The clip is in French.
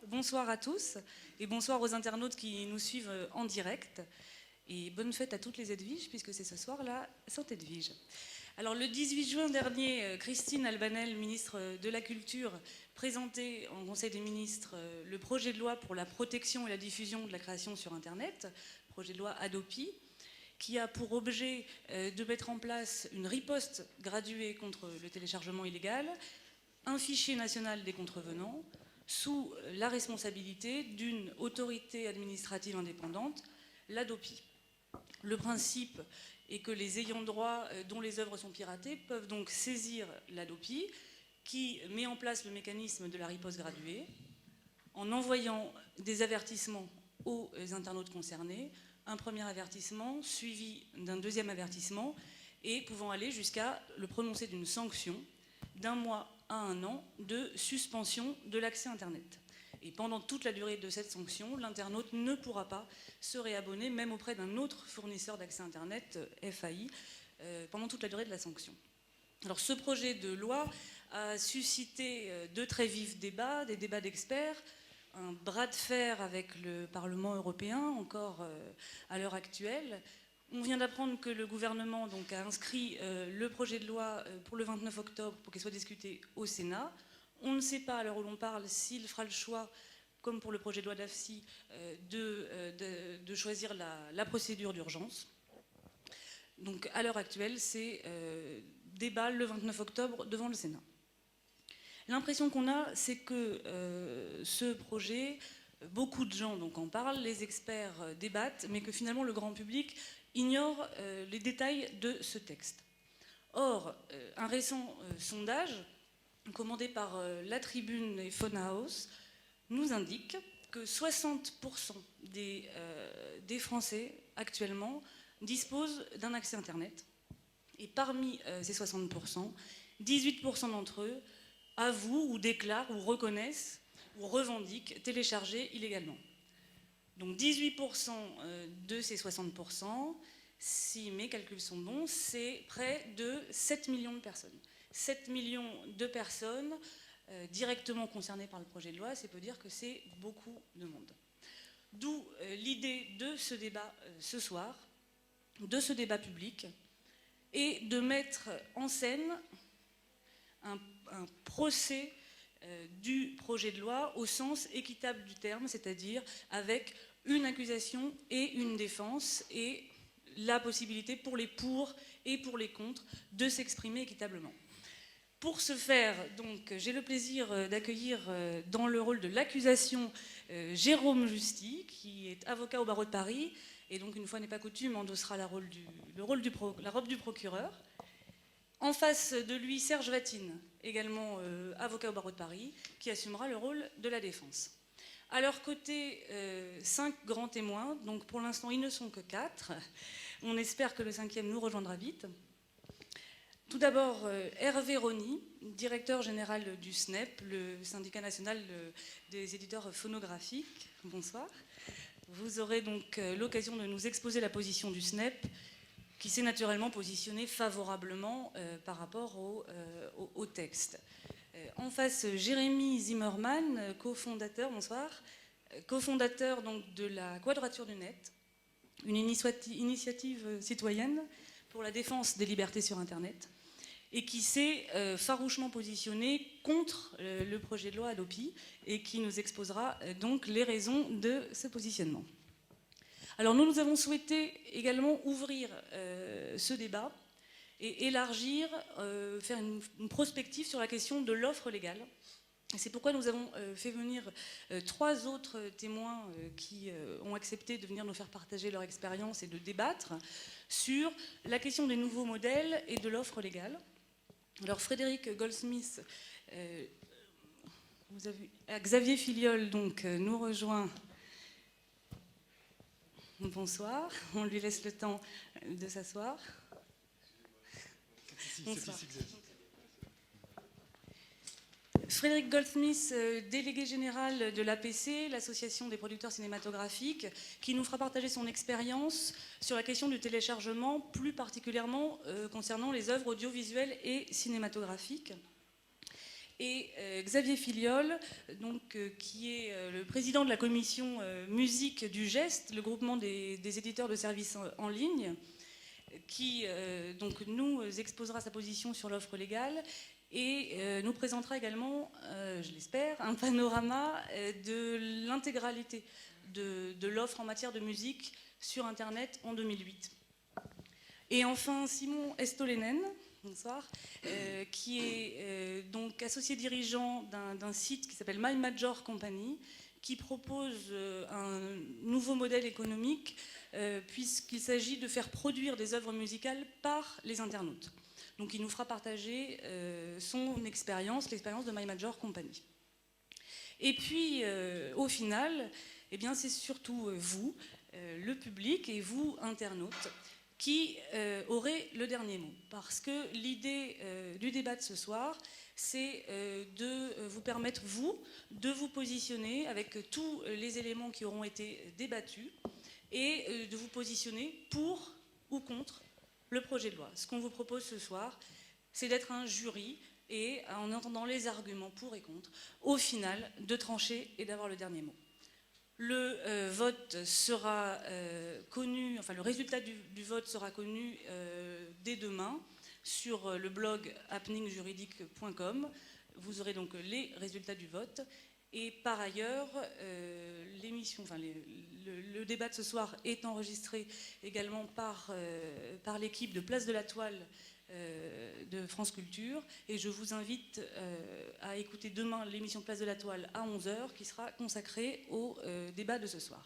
bonsoir à tous et bonsoir aux internautes qui nous suivent en direct. Et bonne fête à toutes les Edwiges, puisque c'est ce soir la Sainte-Edwige. Alors le 18 juin dernier, Christine Albanel, ministre de la Culture, présentait en Conseil des ministres le projet de loi pour la protection et la diffusion de la création sur Internet, projet de loi Hadopi, qui a pour objet de mettre en place une riposte graduée contre le téléchargement illégal, un fichier national des contrevenants, sous la responsabilité d'une autorité administrative indépendante, l'Hadopi. Le principe est que les ayants droit dont les œuvres sont piratées peuvent donc saisir l'Hadopi, qui met en place le mécanisme de la riposte graduée, en envoyant des avertissements aux internautes concernés, un premier avertissement suivi d'un deuxième avertissement, et pouvant aller jusqu'à le prononcer d'une sanction d'1 mois à 1 an de suspension de l'accès Internet. Et pendant toute la durée de cette sanction, l'internaute ne pourra pas se réabonner, même auprès d'un autre fournisseur d'accès Internet, FAI, pendant toute la durée de la sanction. Alors ce projet de loi a suscité de très vifs débats, des débats d'experts, un bras de fer avec le Parlement européen, encore à l'heure actuelle. On vient d'apprendre que le gouvernement donc, a inscrit le projet de loi pour le 29 octobre pour qu'il soit discuté au Sénat. On ne sait pas, à l'heure où l'on parle, s'il fera le choix, comme pour le projet de loi d'AFSI, de choisir la procédure d'urgence. Donc à l'heure actuelle, c'est débat le 29 octobre devant le Sénat. L'impression qu'on a, c'est que ce projet, beaucoup de gens donc, en parlent, les experts débattent, mais que finalement le grand public ignore les détails de ce texte. Or, un récent sondage commandé par La Tribune et Fauna House nous indique que 60% des Français actuellement disposent d'un accès Internet. Et parmi ces 60%, 18% d'entre eux avouent ou déclarent ou reconnaissent ou revendiquent télécharger illégalement. Donc 18% de ces 60%, si mes calculs sont bons, c'est près de 7 millions de personnes. 7 millions de personnes directement concernées par le projet de loi, c'est peut dire que c'est beaucoup de monde. D'où l'idée de ce débat ce soir, de ce débat public, et de mettre en scène un procès du projet de loi au sens équitable du terme, c'est-à-dire avec une accusation et une défense et la possibilité pour les pour et pour les contre de s'exprimer équitablement. Pour ce faire, donc, j'ai le plaisir d'accueillir dans le rôle de l'accusation Jérôme Justy, qui est avocat au barreau de Paris, et donc, une fois n'est pas coutume, endossera la robe du procureur. En face de lui, Serge Vatine, également avocat au barreau de Paris, qui assumera le rôle de la défense. À leur côté, 5 grands témoins, donc pour l'instant, ils ne sont que 4. On espère que le 5e nous rejoindra vite. Tout d'abord, Hervé Rony, directeur général du SNEP, le syndicat national des éditeurs phonographiques. Bonsoir. Vous aurez donc l'occasion de nous exposer la position du SNEP, qui s'est naturellement positionné favorablement par rapport au texte. En face, Jérémy Zimmermann, cofondateur, bonsoir, cofondateur donc de la Quadrature du Net, une initiative citoyenne pour la défense des libertés sur Internet, et qui s'est farouchement positionné contre le projet de loi Hadopi, et qui nous exposera donc les raisons de ce positionnement. Alors nous avons souhaité également ouvrir ce débat et élargir, faire une prospective sur la question de l'offre légale. C'est pourquoi nous avons fait venir 3 autres témoins qui ont accepté de venir nous faire partager leur expérience et de débattre sur la question des nouveaux modèles et de l'offre légale. Alors Frédéric Goldsmith, Xavier Filiol donc, nous rejoint. Bonsoir, on lui laisse le temps de s'asseoir. Bonsoir. Frédéric Goldsmith, délégué général de l'APC, l'Association des producteurs cinématographiques, qui nous fera partager son expérience sur la question du téléchargement, plus particulièrement concernant les œuvres audiovisuelles et cinématographiques. et Xavier Filiol, donc, qui est le président de la commission musique du GEST, le groupement des éditeurs de services en ligne, qui donc nous exposera sa position sur l'offre légale et nous présentera également, je l'espère, un panorama de l'intégralité de l'offre en matière de musique sur Internet en 2008. Et enfin, Simon Estolenen, bonsoir, qui est donc associé dirigeant d'un site qui s'appelle My Major Company, qui propose un nouveau modèle économique puisqu'il s'agit de faire produire des œuvres musicales par les internautes. Donc il nous fera partager son expérience, l'expérience de My Major Company. Et puis au final, eh bien, c'est surtout vous, le public, et vous, internautes, qui aurez le dernier mot. Parce que l'idée du débat de ce soir, c'est de vous permettre, vous, de vous positionner avec tous les éléments qui auront été débattus et de vous positionner pour ou contre le projet de loi. Ce qu'on vous propose ce soir, c'est d'être un jury et, en entendant les arguments pour et contre, au final, de trancher et d'avoir le dernier mot. Le vote sera connu, enfin le résultat du vote sera connu dès demain sur le blog happeningjuridique.com. Vous aurez donc les résultats du vote. Et par ailleurs, l'émission, enfin le débat de ce soir est enregistré également par l'équipe de Place de la Toile de France Culture. Et je vous invite à écouter demain l'émission Place de la Toile à 11h qui sera consacrée au débat de ce soir.